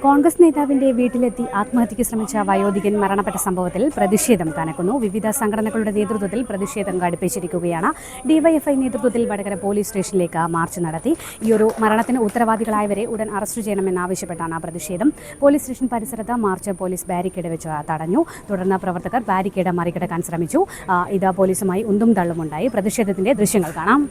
കോൺഗ്രസ് നേതാവിന്റെ വീട്ടിലെത്തി ആത്മഹത്യയ്ക്ക് ശ്രമിച്ച വയോധികൻ മരണപ്പെട്ട സംഭവത്തിൽ പ്രതിഷേധം കനക്കുന്നു. വിവിധ സംഘടനകളുടെ നേതൃത്വത്തിൽ പ്രതിഷേധം ഘടിപ്പിച്ചിരിക്കുകയാണ്. ഡിവൈഎഫ്ഐ നേതൃത്വത്തിൽ വടകര പോലീസ് സ്റ്റേഷനിലേക്ക് മാർച്ച് നടത്തി. ഈയൊരു മരണത്തിന് ഉത്തരവാദികളായവരെ ഉടൻ അറസ്റ്റ് ചെയ്യണമെന്നാവശ്യപ്പെട്ടാണ് പ്രതിഷേധം. പോലീസ് സ്റ്റേഷൻ പരിസരത്ത് മാർച്ച് പോലീസ് ബാരിക്കേഡ് വെച്ച് തടഞ്ഞു. തുടർന്ന് പ്രവർത്തകർ ബാരിക്കേഡ് മറികടക്കാൻ ശ്രമിച്ചു. ഇത് പോലീസുമായി ഉന്തും തള്ളുമുണ്ടായി. പ്രതിഷേധത്തിന്റെ ദൃശ്യങ്ങൾ കാണാം.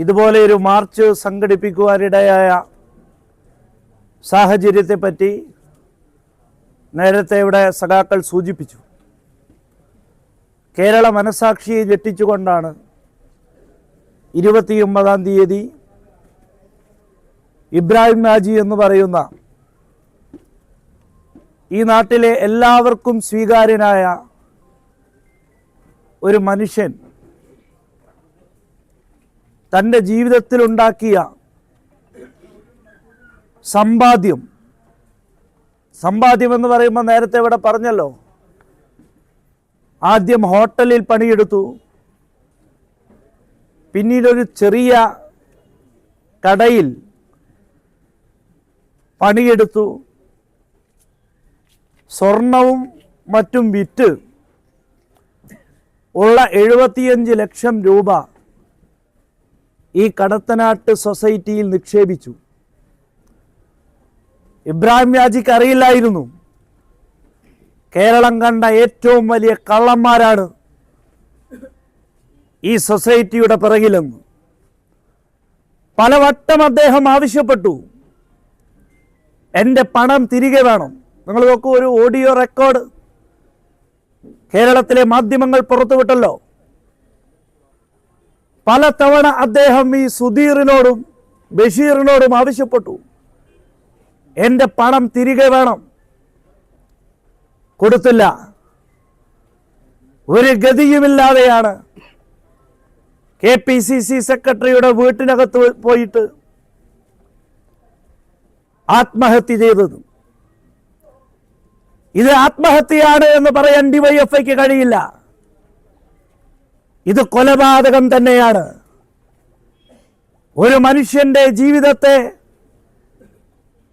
ഇതുപോലെ ഒരു മാർച്ച് സംഘടിപ്പിക്കുവാനിടയായ സാഹചര്യത്തെപ്പറ്റി നേരത്തെ ഇവിടെ സഖാക്കൾ സൂചിപ്പിച്ചു. കേരള മനസാക്ഷിയെ ഞെട്ടിച്ചുകൊണ്ടാണ് 29-ാം തീയതി ഇബ്രാഹിം ഹാജി എന്ന് പറയുന്ന ഈ നാട്ടിലെ എല്ലാവർക്കും സ്വീകാര്യനായ ഒരു മനുഷ്യൻ തൻ്റെ ജീവിതത്തിലുണ്ടാക്കിയ സമ്പാദ്യം എന്ന് പറയുമ്പോൾ നേരത്തെ ഇവിടെ പറഞ്ഞല്ലോ, ആദ്യം ഹോട്ടലിൽ പണിയെടുത്തു, പിന്നീടൊരു ചെറിയ കടയിൽ പണിയെടുത്തു, സ്വർണവും മറ്റും വിറ്റ് ഉള്ള 75 ലക്ഷം രൂപ ഈ കടത്തനാട്ട് സൊസൈറ്റിയിൽ നിക്ഷേപിച്ചു. ഇബ്രാഹിം ഹാജിക്ക് അറിയില്ലായിരുന്നു കേരളം കണ്ട ഏറ്റവും വലിയ കള്ളന്മാരാണ് ഈ സൊസൈറ്റിയുടെ പിറകിലെന്ന്. പലവട്ടം അദ്ദേഹം ആവശ്യപ്പെട്ടു, എൻ്റെ പണം തിരികെ വേണം. നിങ്ങൾ നോക്കൂ, ഒരു ഓഡിയോ റെക്കോർഡ് കേരളത്തിലെ മാധ്യമങ്ങൾ പുറത്തുവിട്ടല്ലോ. പലതവണ അദ്ദേഹം ഈ സുധീറിനോടും ബഷീറിനോടും ആവശ്യപ്പെട്ടു, എൻ്റെ പണം തിരികെ വേണം. കൊടുത്തില്ല. ഒരു ഗതിയുമില്ലാതെയാണ് KPCC സെക്രട്ടറിയുടെ വീട്ടിനകത്ത് പോയിട്ട് ആത്മഹത്യ ചെയ്തത്. ഇത് ആത്മഹത്യയാണ് എന്ന് പറയാൻ ഡിവൈഎഫ്ഐക്ക് കഴിയില്ല. ഇത് കൊലപാതകം തന്നെയാണ്. ഒരു മനുഷ്യന്റെ ജീവിതത്തെ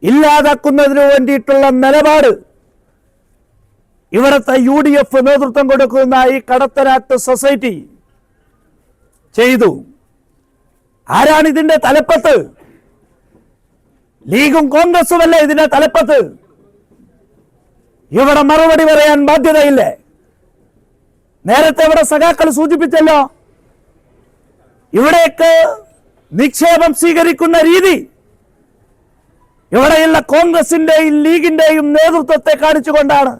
ഇല്ലാതാക്കുന്നതിന് വേണ്ടിയിട്ടുള്ള നിലപാട് ഇവിടുത്തെ UDF നേതൃത്വം കൊടുക്കുന്ന ഈ കടത്തനാട്ട് സൊസൈറ്റി ചെയ്തു. ആരാണ് ഇതിന്റെ തലപ്പത്ത്? ലീഗും കോൺഗ്രസുമല്ല ഇതിന്റെ തലപ്പത്ത്. ഇവിടെ മറുപടി പറയാൻ ബാധ്യതയില്ലേ? നേരത്തെ ഇവിടെ സഖാക്കൾ സൂചിപ്പിച്ചല്ലോ, ഇവിടേക്ക് നിക്ഷേപം സ്വീകരിക്കുന്ന രീതി ഇവിടെയുള്ള കോൺഗ്രസിന്റെയും ലീഗിന്റെയും നേതൃത്വത്തെ കാണിച്ചുകൊണ്ടാണ്,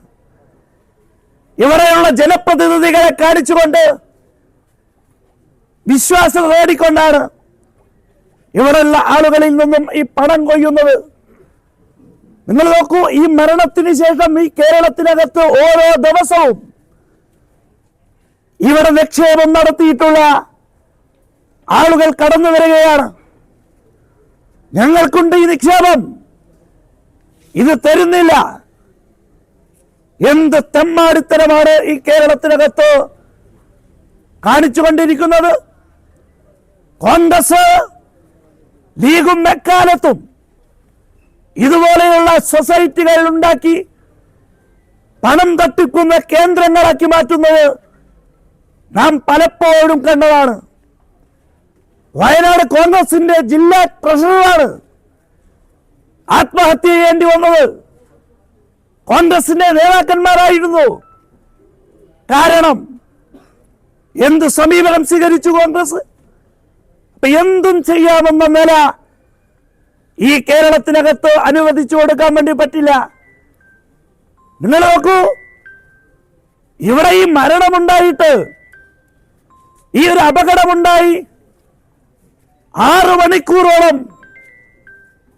ഇവിടെയുള്ള ജനപ്രതിനിധികളെ കാണിച്ചുകൊണ്ട് വിശ്വാസം നേടിക്കൊണ്ടാണ് ഇവിടെയുള്ള ആളുകളിൽ നിന്നും ഈ പണം കൊയ്യുന്നത്. നിങ്ങൾ നോക്കൂ, ഈ മരണത്തിന് ശേഷം ഈ കേരളത്തിനകത്ത് ഓരോ ദിവസവും ഇവിടെ നിക്ഷേപം നടത്തിയിട്ടുള്ള ആളുകൾ കടന്നു വരികയാണ്. ഞങ്ങൾക്കുണ്ട് ഈ നിക്ഷേപം, ഇത് തരുന്നില്ല. എന്ത് തെമ്മാടിത്തരമാണ് ഈ കേരളത്തിനകത്ത് കാണിച്ചുകൊണ്ടിരിക്കുന്നത്. കോൺഗ്രസ് ലീഗും എക്കാലത്തും ഇതുപോലെയുള്ള സൊസൈറ്റികൾ ഉണ്ടാക്കി പണം തട്ടിക്കുന്ന കേന്ദ്രങ്ങളാക്കി മാറ്റുന്നത് നാം പലപ്പോഴും കണ്ടതാണ്. വയനാട് കോൺഗ്രസിന്റെ ജില്ലാ ട്രഷററാണ് ആത്മഹത്യ ചെയ്യേണ്ടി വന്നത്. കോൺഗ്രസിന്റെ നേതാക്കന്മാരായിരുന്നു. കാരണം എന്ത് സമീപനം സ്വീകരിച്ചു കോൺഗ്രസ്? അപ്പൊ എന്തും ചെയ്യാമെന്ന നില ഈ കേരളത്തിനകത്ത് അനുവദിച്ചു കൊടുക്കാൻ വേണ്ടി പറ്റില്ല. നിങ്ങൾ നോക്കൂ, ഇവിടെ ഈ മരണമുണ്ടായിട്ട്, ഈ ഒരു അപകടമുണ്ടായി 6 മണിക്കൂറോളം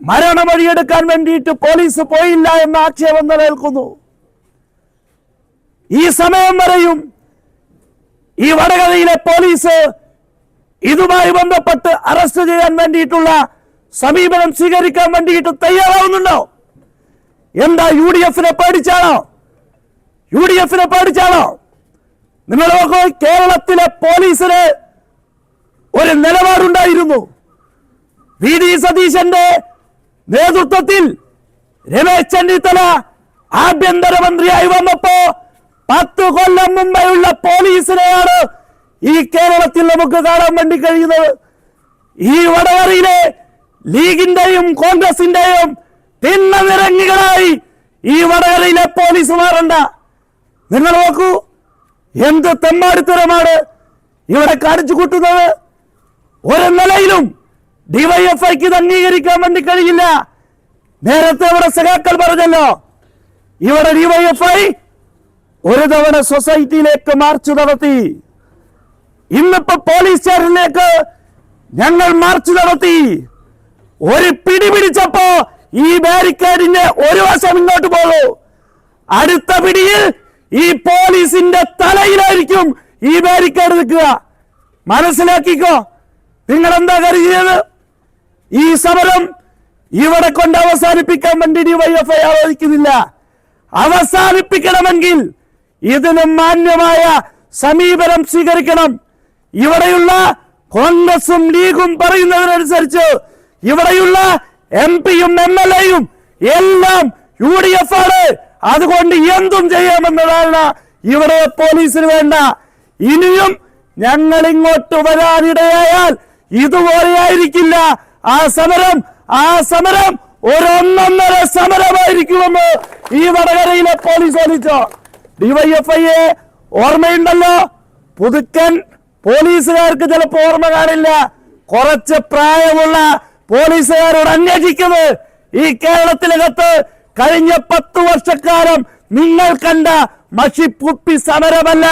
മരണമൊഴിയെടുക്കാൻ വേണ്ടിയിട്ട് പോലീസ് പോയില്ല എന്ന ആക്ഷേപം നിലനിൽക്കുന്നു. ഈ സമയം വരെയും ഈ വടകരയിലെ പോലീസ് ഇതുമായി ബന്ധപ്പെട്ട് അറസ്റ്റ് ചെയ്യാൻ വേണ്ടിയിട്ടുള്ള സമീപനം സ്വീകരിക്കാൻ വേണ്ടിയിട്ട് തയ്യാറാവുന്നുണ്ടോ? എന്താ, UDF-നെ പേടിച്ചാണോ? UDF-നെ പേടിച്ചാണോ? നിങ്ങൾ നോക്കൂ, കേരളത്തിലെ പോലീസിന് ഒരു നിലപാടുണ്ടായിരുന്നു. VD സതീശന്റെ നേതൃത്വത്തിൽ രമേശ് ചെന്നിത്തല ആഭ്യന്തരമന്ത്രിയായി വന്നപ്പോ 10 കൊല്ലം മുമ്പെയുള്ള പോലീസിനെയാണ് ഈ കേരളത്തിൽ നമുക്ക് കാണാൻ വേണ്ടി കഴിയുന്നത്. ഈ വടകരയിലെ ലീഗിന്റെയും കോൺഗ്രസിന്റെയും തിണ്ണനിറങ്ങികളായി ഈ വടകരയിലെ പോലീസുമാരുണ്ട. നിങ്ങൾ നോക്കൂ, എന്ത് തെമ്മാടിത്തരമാണ് ഇവിടെ കാണിച്ചു കൂട്ടുന്നത്. ഒരു നിലയിലും ഡിവൈഎഫ്ഐക്ക് ഇത് അംഗീകരിക്കാൻ വേണ്ടി കഴിയില്ല. നേരത്തെ ഇവിടെ സഖാക്കൾ പറഞ്ഞല്ലോ, ഇവിടെ ഡിവൈഎഫ്ഐ ഒരു തവണ സൊസൈറ്റിയിലേക്ക് മാർച്ച് നടത്തി. ഇന്നിപ്പോ പോലീസ് സ്റ്റേഷനിലേക്ക് ഞങ്ങൾ മാർച്ച് നടത്തി. ഒരു പിടി പിടിച്ചപ്പോ ഈ ബാരിക്കേഡിന്റെ ഒരു വശം ഇങ്ങോട്ട് പോകും, അടുത്ത പിടിയിൽ ഈ പോലീസിന്റെ തലയിലായിരിക്കും ഈ ബാരിക്കേഡ് നിൽക്കുക. മനസ്സിലാക്കിക്കോ, നിങ്ങൾ എന്താ കരുതിയത്? ഈ സമരം ഇവിടെ കൊണ്ട് അവസാനിപ്പിക്കാൻ വേണ്ടി ഡിവൈഎഫ്ഐ ആലോചിക്കുന്നില്ല. അവസാനിപ്പിക്കണമെങ്കിൽ ഇതിന് മാന്യമായ സമീപനം സ്വീകരിക്കണം. ഇവിടെയുള്ള കോൺഗ്രസും ലീഗും പറയുന്നതിനനുസരിച്ച് ഇവിടെയുള്ള MP-യും MLA-യും എല്ലാം UDF ആണ്. അതുകൊണ്ട് എന്തും ചെയ്യാമെന്ന ധാരണ ഇവിടെ പോലീസിന് വേണ്ട. ഇനിയും ഞങ്ങൾ ഇങ്ങോട്ട് വരാനിടയായാൽ ഇതുപോലെയായിരിക്കില്ല ആ സമരം. ആ സമരം ഒരു 1.5 സമരമായിരിക്കുമെന്ന് ഈ വടകരയിലെ പോലീസ് അറിയിച്ചോ. ഡിവൈഎഫ്ഐയെ ഓർമ്മയുണ്ടല്ലോ, പുതുക്കൻ പോലീസുകാർക്ക് ചിലപ്പോൾ ഓർമ്മ കാണില്ല. കുറച്ച് പ്രായമുള്ള പോലീസുകാരോട് അന്വേഷിക്കുന്നത് ഈ കേരളത്തിനകത്ത് കഴിഞ്ഞ 10 വർഷക്കാലം നിങ്ങൾ കണ്ട മഷിപ്പുപ്പി സമരമല്ല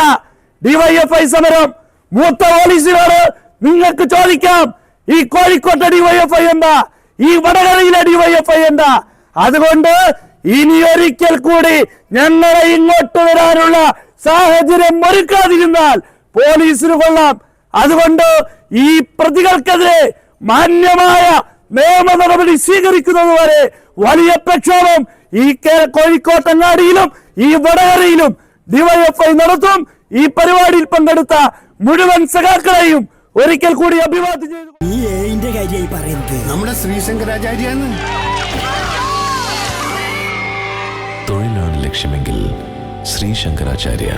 ഡിവൈഎഫ്ഐ സമരം. മൂത്ത പോലീസിനോട് നിങ്ങൾക്ക് ചോദിക്കാം, ഈ കോഴിക്കോട്ടെ ഡിവൈഎഫ്ഐ എന്താ, ഈ വടകരയിലെ ഡിവൈഎഫ്ഐ എന്താ? അതുകൊണ്ട് ഇനിയൊരിക്കൽ കൂടി ഞങ്ങളെ ഇങ്ങോട്ട് വരാനുള്ള സാഹചര്യം ഒരുക്കാതിരുന്നാൽ പോലീസിന് കൊള്ളാം. അതുകൊണ്ട് ഈ പ്രതികൾക്കെതിരെ മാന്യമായ നിയമ നടപടി സ്വീകരിക്കുന്നതുവരെ വലിയ പ്രക്ഷോഭം ഈ കോഴിക്കോട്ടങ്ങാടിയിലും ഈ വടകരയിലും ഡിവൈഎഫ്ഐ നടത്തും. ഈ പരിപാടിയിൽ പങ്കെടുത്ത മുഴുവൻ സഖാക്കളെയും ഒരിക്കൽ കൂടി അഭിവാദ്യം ചെയ്തു. നീ ഏതിന്റെ കാര്യമായി പറയുന്നത്? നമ്മുടെ ശ്രീശങ്കരാചാര്യാണ്. തൊഴിലാണ് ലക്ഷ്യമെങ്കിൽ ശ്രീശങ്കരാചാര്യ